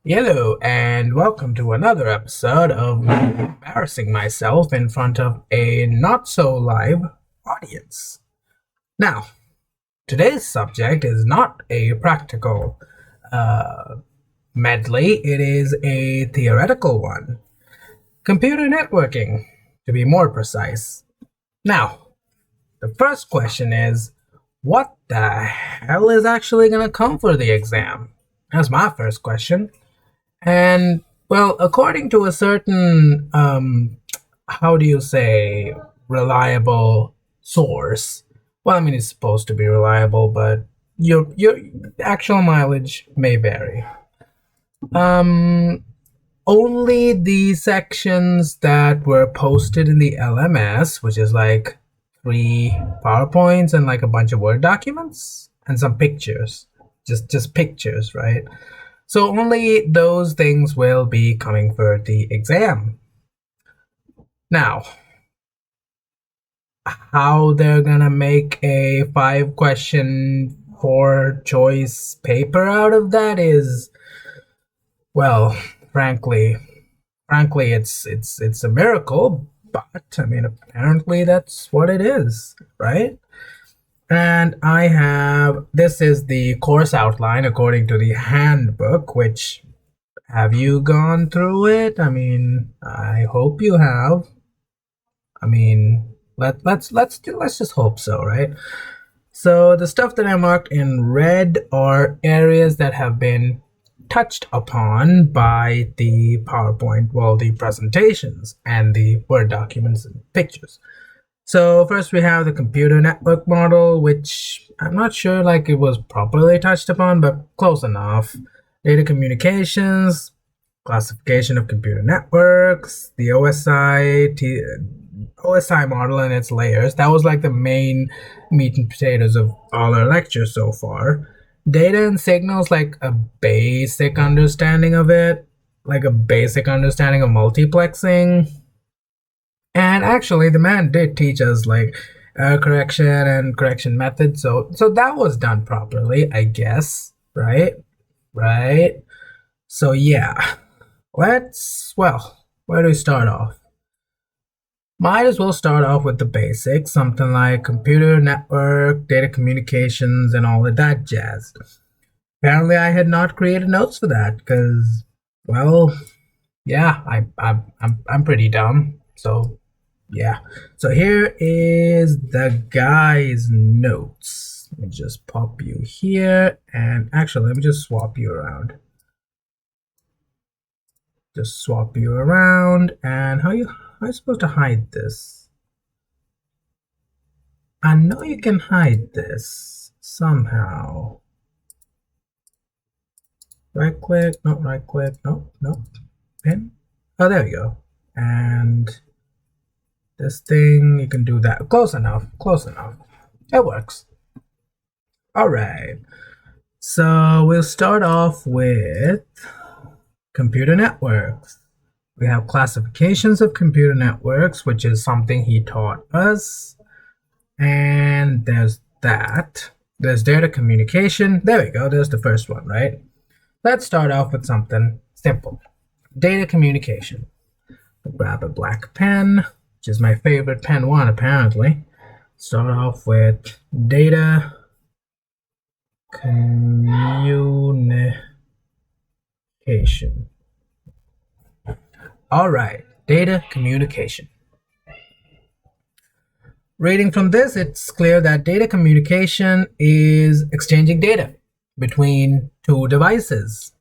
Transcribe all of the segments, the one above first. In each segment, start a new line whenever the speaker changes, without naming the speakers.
Hello, and welcome to another episode of me embarrassing myself in front of a not so live audience. Now, today's subject is not a practical uh, medley, it is a theoretical one. Computer networking, to be more precise. Now, the first question is what the hell is actually going to come for the exam? That's my first question. And well, according to a certain how do you say reliable source. Well, I mean it's supposed to be reliable, but your actual mileage may vary. Um Only the sections that were posted in the LMS, which is like three PowerPoints and like a bunch of Word documents and some pictures. Just pictures, right? So only those things will be coming for the exam. Now, how they're gonna make a 5 question 4 choice paper out of that is, well, frankly, it's a miracle. But I mean, apparently that's what it is, right? And I have this is the course outline according to the handbook, which have you gone through it? I mean, I hope you have. I mean, let's just hope so, right? So the stuff that I marked in red are areas that have been touched upon by the PowerPoint, well, the presentations and the Word documents and pictures. So first we have the computer network model, which I'm not sure like it was properly touched upon, but close enough. Data communications, classification of computer networks, the OSI model and its layers. That was like the main meat and potatoes of all our lectures so far. Data and signals, like a basic understanding of it, like a basic understanding of multiplexing. And actually, the man did teach us like correction and correction methods, so that was done properly, I guess. Right, right. So yeah, where do we start off? Might as well start off with the basics, something like computer network, data communications, and all of that jazz. Apparently, I had not created notes for that because, well, yeah, I'm pretty dumb. So yeah. So here is the guy's notes. Let me just pop you here, and actually, let me just swap you around. Just swap you around, and how are you supposed to hide this? I know you can hide this somehow. Right click, no, right click, no, no, pin. Oh, there we go. And this thing, you can do that. Close enough, close enough. It works. All right. So we'll start off with computer networks. We have classifications of computer networks, which is something he taught us. And there's that. There's data communication. There we go. There's the first one, right? Let's start off with something simple. Data communication. I'll grab a black pen, which is my favorite pen one, apparently. Start off with data communication. All right, data communication. Reading from this, it's clear that data communication is exchanging data between two devices.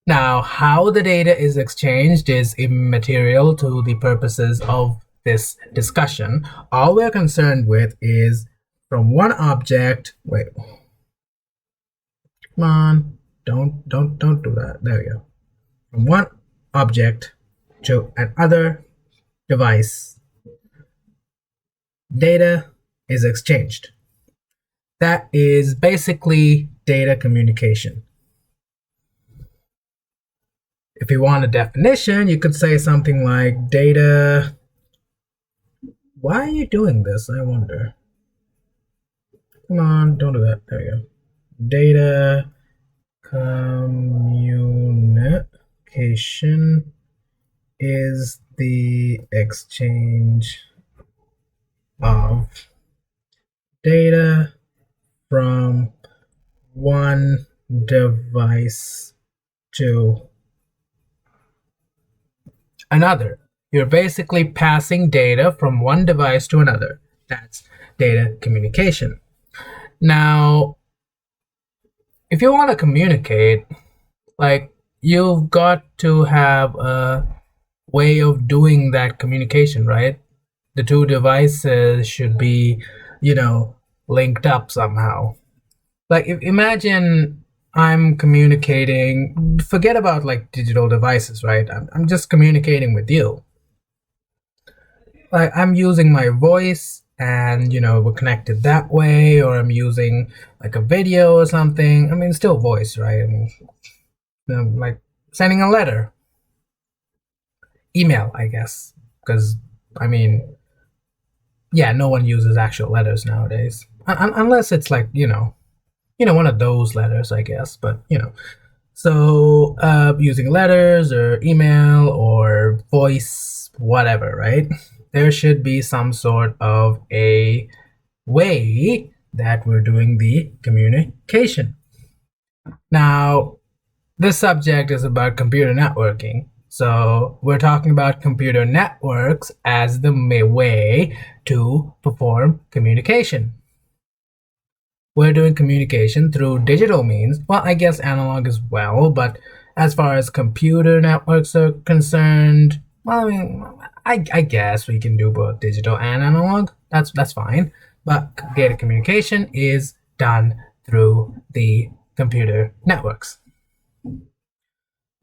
Now, how the data is exchanged is immaterial to the purposes of this discussion. All we're concerned with is from one object. Wait, come on, don't do that. There we go. From one object to another device, data is exchanged. That is basically data communication. If you want a definition, you could say something like data. Why are you doing this? I wonder. Come on, don't do that. There we go. Data communication Communication is the exchange of data from one device to another. You're basically passing data from one device to another. That's data communication. Now, if you want to communicate, like, you've got to have a way of doing that communication, right? The two devices should be, linked up somehow. Like, imagine I'm communicating, forget about like digital devices, right? I'm just communicating with you. Like, I'm using my voice and, we're connected that way, or I'm using like a video or something. I mean, still voice, right? I mean, like sending a letter, email, I guess, because I mean, yeah, no one uses actual letters nowadays, unless it's like one of those letters, I guess. But so using letters or email or voice, whatever, right? There should be some sort of a way that we're doing the communication. Now, this subject is about computer networking. So we're talking about computer networks as the way to perform communication. We're doing communication through digital means. Well, I guess analog as well, but as far as computer networks are concerned, well, I mean, I guess we can do both digital and analog. That's fine. But data communication is done through the computer networks.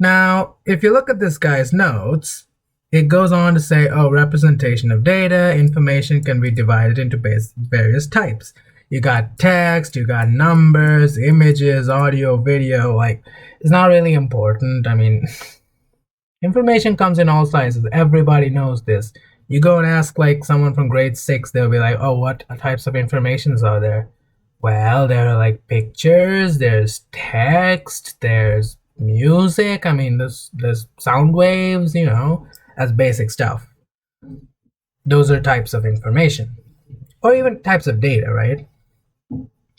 Now, if you look at this guy's notes, it goes on to say, representation of data, information can be divided into various types. You got text, you got numbers, images, audio, video. Like, it's not really important. I mean, information comes in all sizes. Everybody knows this. You go and ask like someone from grade 6, they'll be like, what types of informations are there? Well, there are like pictures, there's text, there's music. I mean, there's sound waves, as basic stuff. Those are types of information, or even types of data, right?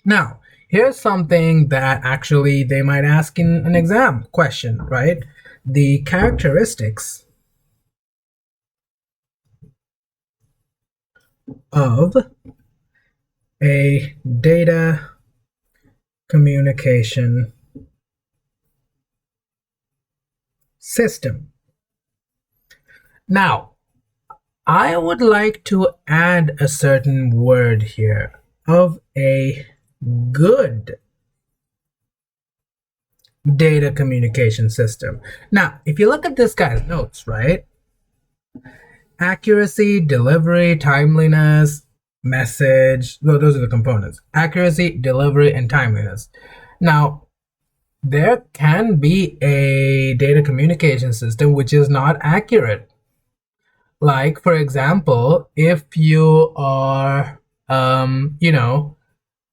Now, here's something that actually they might ask in an exam question, right? The characteristics of a data communication system. Now, I would like to add a certain word here, of a good data communication system. Now, if you look at this guy's notes, right? Accuracy, delivery, timeliness, message, those are the components. Accuracy, delivery, and timeliness. Now, there can be a data communication system which is not accurate. Like, for example, if you are,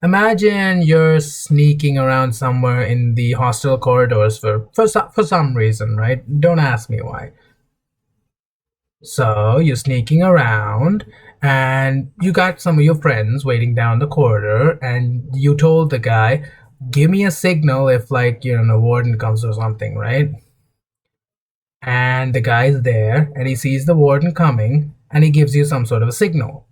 imagine you're sneaking around somewhere in the hostel corridors for some reason, right? Don't ask me why. So you're sneaking around and you got some of your friends waiting down the corridor, and you told the guy, give me a signal if like the warden comes or something, right? And the guy's there and he sees the warden coming and he gives you some sort of a signal.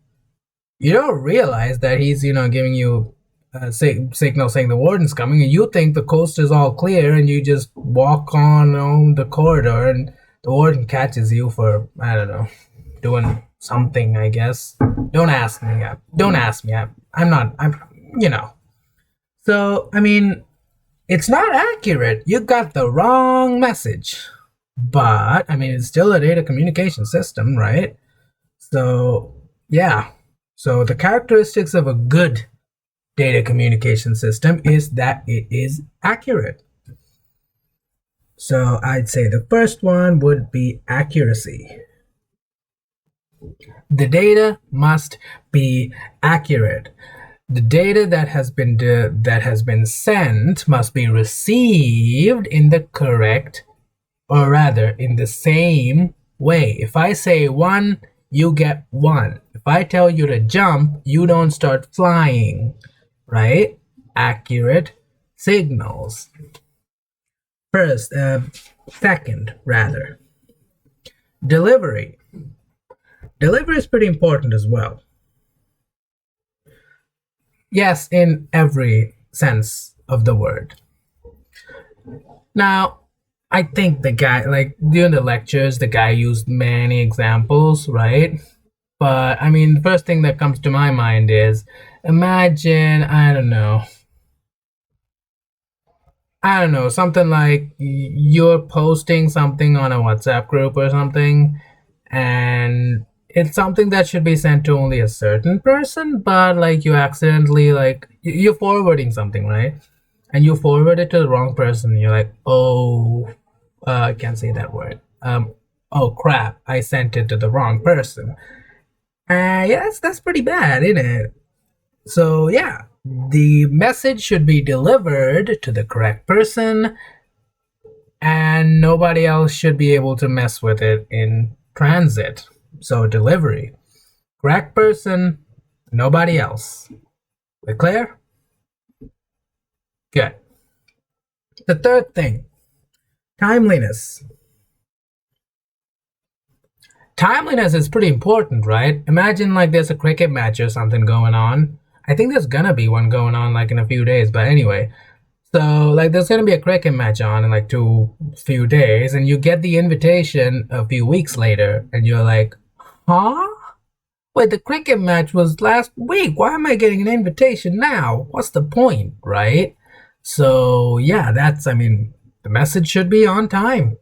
You don't realize that he's giving you a signal saying the warden's coming, and you think the coast is all clear, and you just walk on the corridor and the warden catches you for, I don't know, doing something, I guess. Don't ask me. I'm So, I mean, it's not accurate. You got the wrong message. But, I mean, it's still a data communication system, right? So, yeah. So, the characteristics of a good data communication system is that it is accurate. So I'd say the first one would be accuracy. The data must be accurate. The data that has been sent must be received in the correct or rather, in the same way. If I say 1, you get 1. If I tell you to jump, you don't start flying, right? Accurate signals. Second, rather. Delivery. Delivery is pretty important as well. Yes, in every sense of the word. Now, I think the guy, like during the lectures, the guy used many examples, right? But I mean, the first thing that comes to my mind is imagine, I don't know, something like you're posting something on a WhatsApp group or something, and it's something that should be sent to only a certain person, but like you accidentally, like, you're forwarding something, right? And you forward it to the wrong person. You're like, oh, I can't say that word. Oh crap, I sent it to the wrong person. Yeah, that's pretty bad, isn't it? So yeah, the message should be delivered to the correct person, and nobody else should be able to mess with it in transit. So delivery, correct person, nobody else. We clear? Good. The third thing, timeliness. Timeliness is pretty important, right? Imagine like there's a cricket match or something going on. I think there's gonna be one going on like in a few days, but anyway. So like there's gonna be a cricket match on in like few days, and you get the invitation a few weeks later, and you're like, huh? Wait, the cricket match was last week. Why am I getting an invitation now? What's the point, right? So yeah, the message should be on time.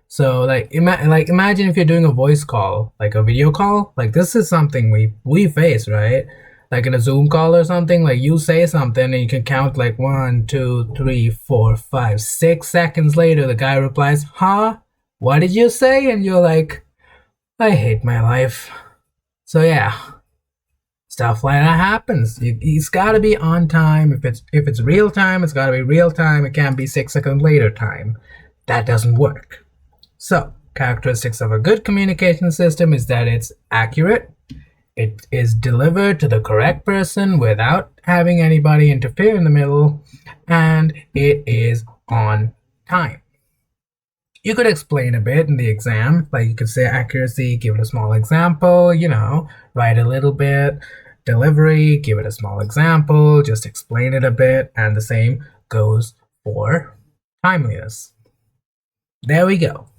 So like imagine if you're doing a voice call, like a video call, like this is something we face, right? Like in a Zoom call or something, like you say something and you can count like 1, 2, 3, 4, 5, 6 seconds later, the guy replies, huh? What did you say? And you're like, I hate my life. So yeah, stuff like that happens. It's got to be on time. If it's real time, it's got to be real time. It can't be 6 seconds later time. That doesn't work. So characteristics of a good communication system is that it's accurate, it is delivered to the correct person without having anybody interfere in the middle, and it is on time. You could explain a bit in the exam, like you could say accuracy, give it a small example, write a little bit. Delivery, give it a small example, just explain it a bit, and the same goes for timeliness. There we go.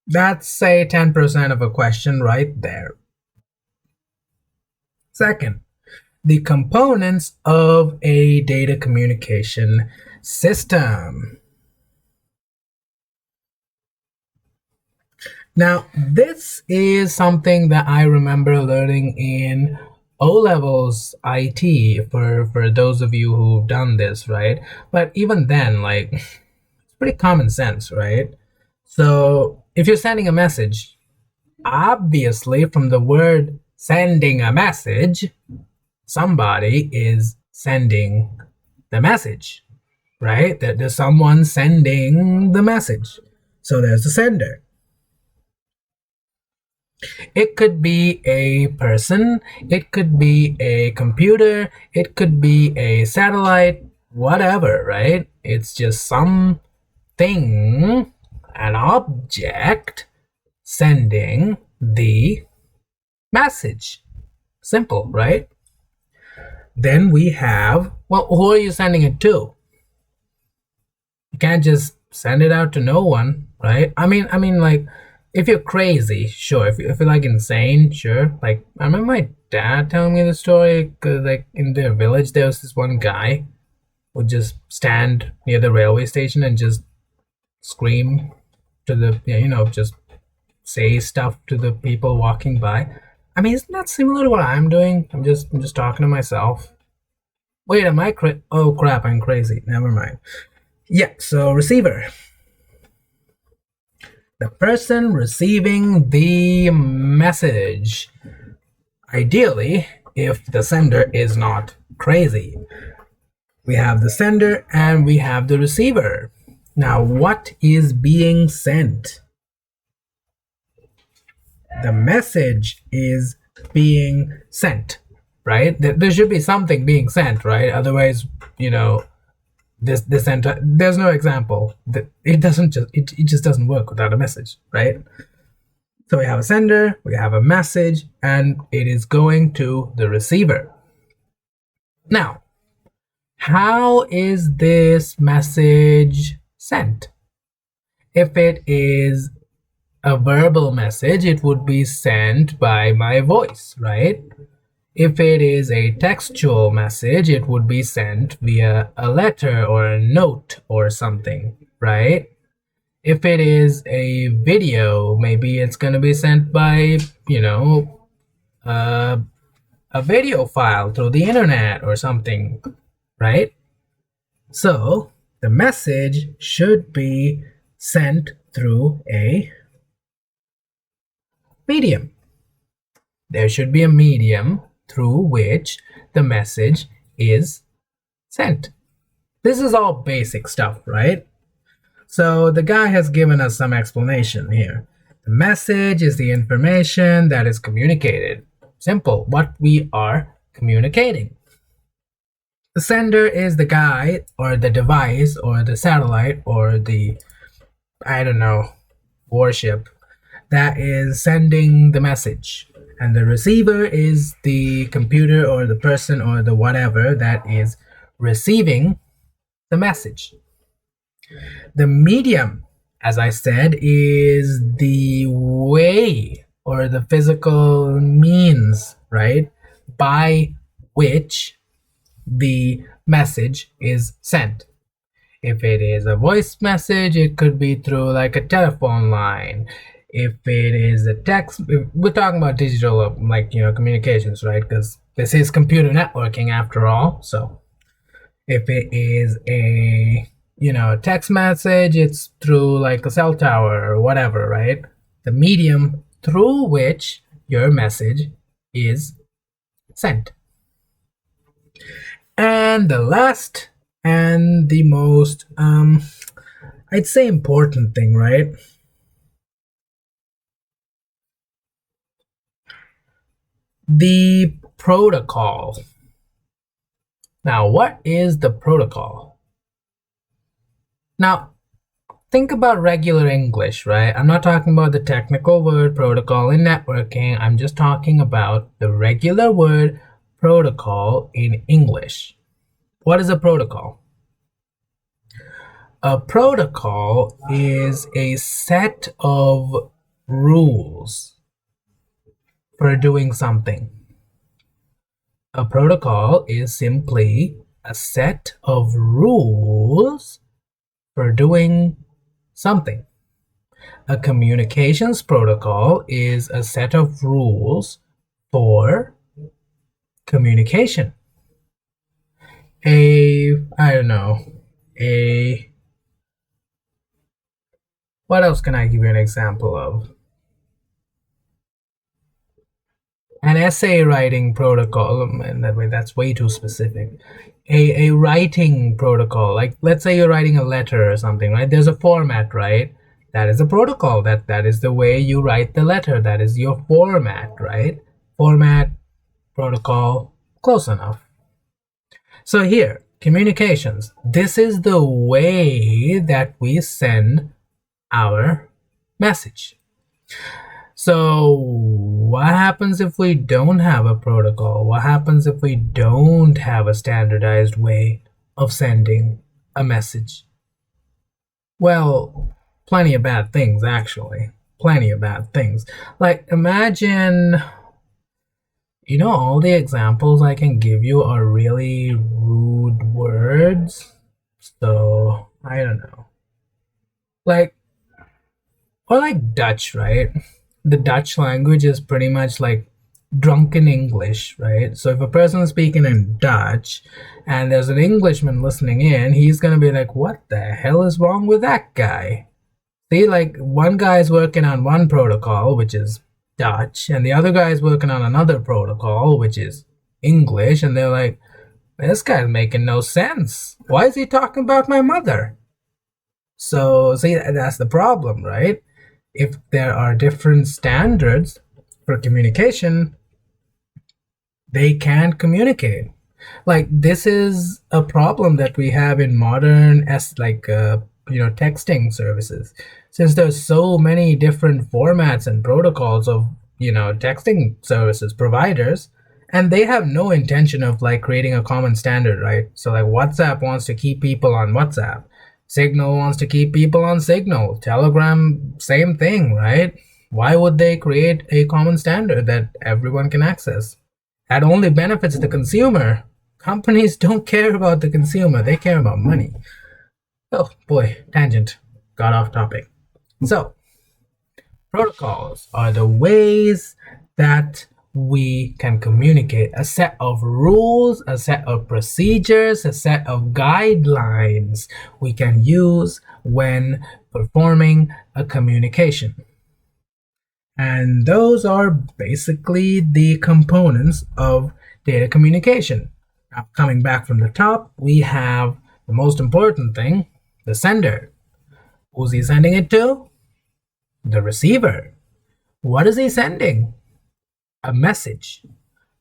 That's, say, 10% of a question right there. Second, the components of a data communication system. Now, this is something that I remember learning in O-levels IT for those of you who've done this, right? But even then, like, it's pretty common sense, right? So if you're sending a message, obviously from the word sending a message, somebody is sending the message, right? There's someone sending the message. So there's the sender. It could be a person, it could be a computer, it could be a satellite, whatever, right? It's just something, an object sending the message. Simple, right? Then we have, well, who are you sending it to? You can't just send it out to no one, right? I mean, like, if you're crazy, sure. If you're like insane, sure. Like, I remember my dad telling me the story, because like in their village, there was this one guy who would just stand near the railway station and just scream to the, just say stuff to the people walking by. I mean, isn't that similar to what I'm doing? I'm just talking to myself. Wait, am I oh crap, I'm crazy. Never mind. Yeah, so receiver. The person receiving the message. Ideally, if the sender is not crazy. We have the sender and we have the receiver. Now, what is being sent? The message is being sent, right? There should be something being sent, right? Otherwise, there's no example. It just doesn't work without a message, right? So we have a sender, we have a message, and it is going to the receiver. Now, how is this message sent? If it is a verbal message, it would be sent by my voice, right? If it is a textual message, it would be sent via a letter or a note or something, right? If it is a video, maybe it's going to be sent by, a video file through the internet or something, right? So the message should be sent through a medium. There should be a medium through which the message is sent. This is all basic stuff, right? So the guy has given us some explanation here. The message is the information that is communicated. Simple, what we are communicating. The sender is the guy or the device or the satellite or the, warship that is sending the message. And the receiver is the computer or the person or the whatever that is receiving the message. The medium, as I said, is the way or the physical means, right, by which the message is sent. If it is a voice message, it could be through like a telephone line. If it is a text, we're talking about digital, communications, right? Because this is computer networking after all. So if it is a, text message, it's through like a cell tower or whatever, right? The medium through which your message is sent. And the last and the most, I'd say important thing, right? The protocol. Now, what is the protocol? Now, think about regular English, right? I'm not talking about the technical word protocol in networking. I'm just talking about the regular word protocol in English. What is a protocol? A protocol is a set of rules for doing something. A protocol is simply a set of rules for doing something. A communications protocol is a set of rules for communication. What else can I give you an example of? An essay writing protocol, and that's way too specific. A writing protocol, like let's say you're writing a letter or something, right? There's a format, right? That is a protocol. That is the way you write the letter. That is your format, right? Format, protocol, close enough. So here, communications. This is the way that we send our message. So what happens if we don't have a protocol? What happens if we don't have a standardized way of sending a message? Well, plenty of bad things, actually. Plenty of bad things. Like, imagine, all the examples I can give you are really rude words. So, I don't know. Like Dutch, right? The Dutch language is pretty much like drunken English, right? So if a person is speaking in Dutch and there's an Englishman listening in, he's gonna be like, what the hell is wrong with that guy? See, like one guy is working on one protocol, which is Dutch, and the other guy is working on another protocol, which is English, and they're like, this guy's making no sense. Why is he talking about my mother? So, see, that's the problem, right? If there are different standards for communication, they can't communicate. Like, this is a problem that we have in modern texting services. Since there's so many different formats and protocols of texting services providers, and they have no intention of like creating a common standard, right? So like WhatsApp wants to keep people on WhatsApp, Signal wants to keep people on Signal, Telegram, same thing, right? Why would they create a common standard that everyone can access? That only benefits the consumer. Companies don't care about the consumer, they care about money. Oh boy, tangent. Got off topic. So, protocols are the ways that we can communicate, a set of rules, a set of procedures, a set of guidelines we can use when performing a communication. And those are basically the components of data communication. Now, coming back from the top, we have the most important thing, the sender. Who's he sending it to? The receiver. What is he sending? A message.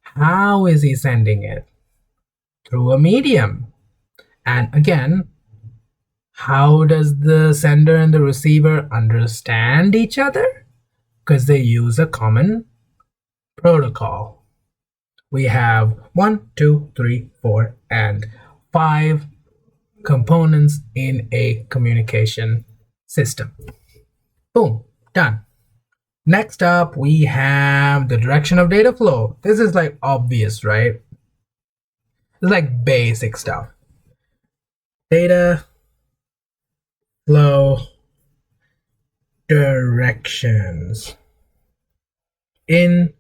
How is he sending it? Through a medium. And again, how does the sender and the receiver understand each other? Because they use a common protocol. We have 1, 2, 3, 4, and 5 components in a communication system. Boom, done. Next up, we have the direction of data flow. This is like obvious, right? It's like basic stuff. Data flow directions in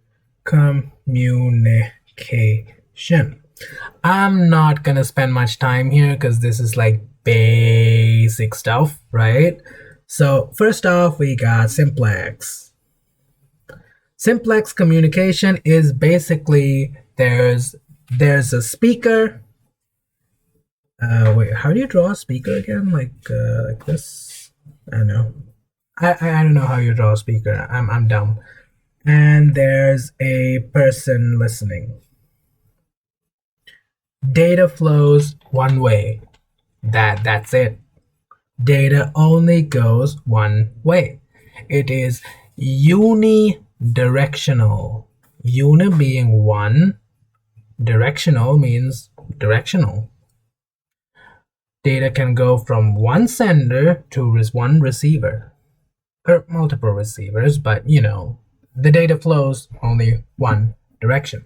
communication. I'm not gonna spend much time here because this is like basic stuff, right? So first off, we got simplex. Simplex communication is basically there's a speaker. Wait, how do you draw a speaker again? Like this? I don't know. I don't know how you draw a speaker. I'm dumb. And there's a person listening. Data flows one way. That's it. Data only goes one way. It is unidirectional. Uni being one, directional means directional. Data can go from one sender to one receiver, or multiple receivers, but the data flows only one direction.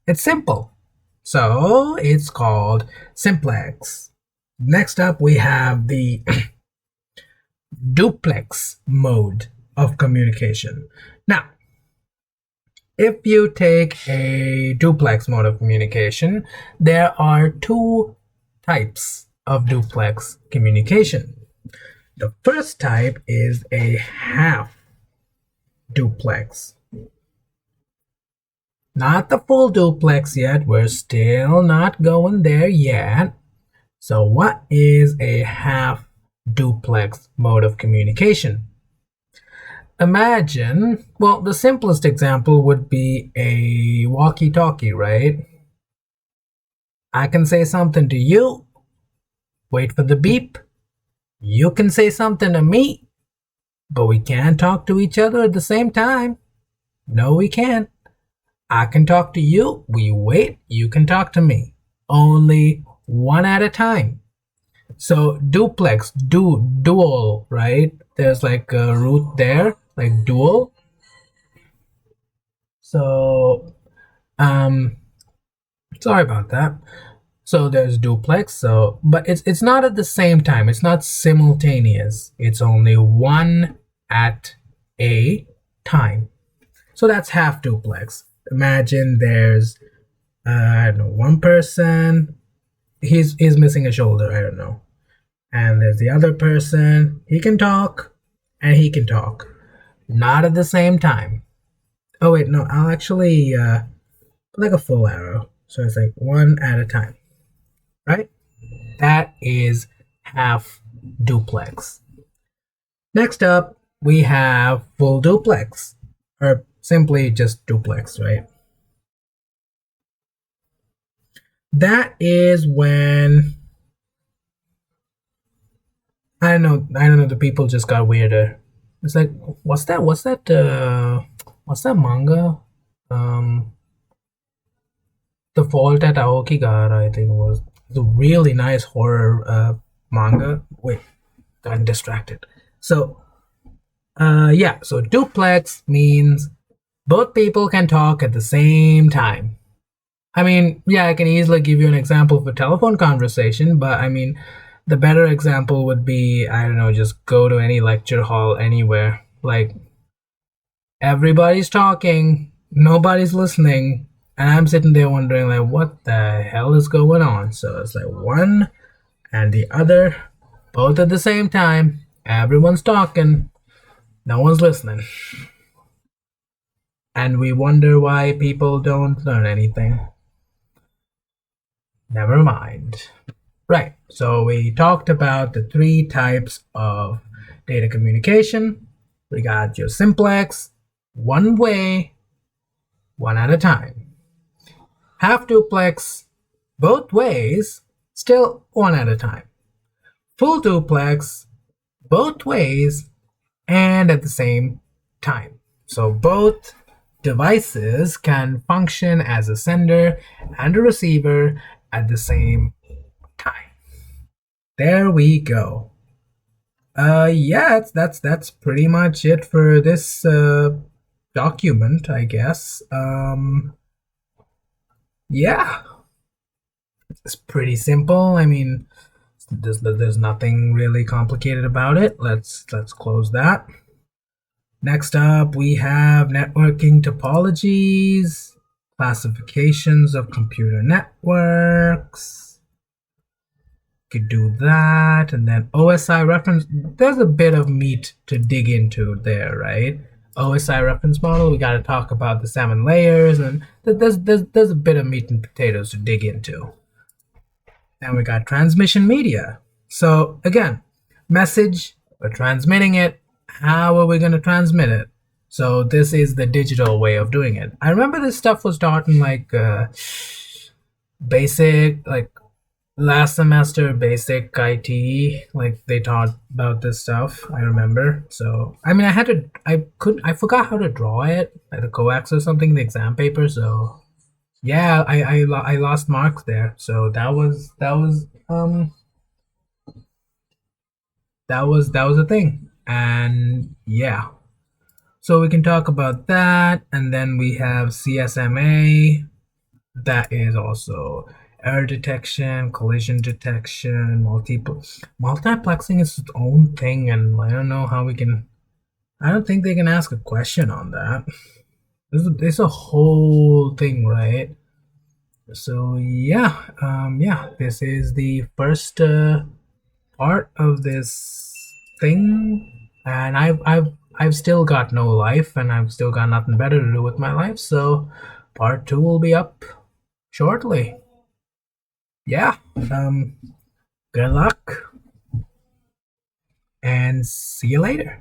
It's simple. So it's called simplex. Next up, we have the duplex mode of communication. Now, if you take a duplex mode of communication, there are two types of duplex communication. The first type is a half duplex. Not the full duplex yet. We're still not going there yet. So what is a half duplex mode of communication? Imagine, well, the simplest example would be a walkie-talkie, right? I can say something to you, wait for the beep. You can say something to me, but we can't talk to each other at the same time. No, we can't. I can talk to you, we wait, you can talk to me. Only one at a time. So duplex, dual, right? There's like a root there, like dual. So, sorry about that. So there's duplex, but it's not at the same time. It's not simultaneous. It's only one at a time. So that's half duplex. Imagine there's I don't know, one person, he's missing a shoulder, I don't know. And there's the other person, he can talk and he can talk. Not at the same time. Oh wait, no, I'll actually put like a full arrow. So it's like one at a time. Right? That is half duplex. Next up, we have full duplex, or simply just duplex, right? That is when I don't know, the people just got weirder. It's like, what's that manga? Um, The Fault at Aokigahara, I think it was. It's a really nice horror manga. Wait, got distracted. So, yeah, so duplex means both people can talk at the same time. I mean, yeah, I can easily give you an example of a telephone conversation, but I mean, the better example would be, I don't know, just go to any lecture hall anywhere. Like, everybody's talking, nobody's listening, and I'm sitting there wondering, like, what the hell is going on? So it's like one and the other, both at the same time. Everyone's talking, no one's listening. And we wonder why people don't learn anything. Never mind. Right, so we talked about the three types of data communication. We got your simplex, one way, one at a time. Half duplex, both ways, still one at a time. Full duplex, both ways, and at the same time. So both devices can function as a sender and a receiver at the same time. There we go. Yeah, that's pretty much it for this document, I guess. Yeah, it's pretty simple. I mean, there's nothing really complicated about it. Let's close that. Next up, we have networking topologies, classifications of computer networks. Could do that, and then OSI reference. There's a bit of meat to dig into there, right? OSI reference model. We got to talk about the 7 layers, and there's a bit of meat and potatoes to dig into. And we got transmission media. So again, message, we're transmitting it. How are we going to transmit it? So this is the digital way of doing it. I remember this stuff was taught in like basic, like last semester basic IT, like they taught about this stuff. I remember. So I mean, I forgot how to draw it, like the coax or something, the exam paper. So yeah, I lost marks there. So that was a thing. And yeah, so we can talk about that. And then we have CSMA. That is also error detection, collision detection, multiplexing is its own thing, and I don't know how we can. I don't think they can ask a question on that. It's a whole thing, right? So yeah, yeah, this is the first part of this thing, and I've still got no life, and I've still got nothing better to do with my life. So part 2 will be up shortly. Yeah, good luck, and see you later.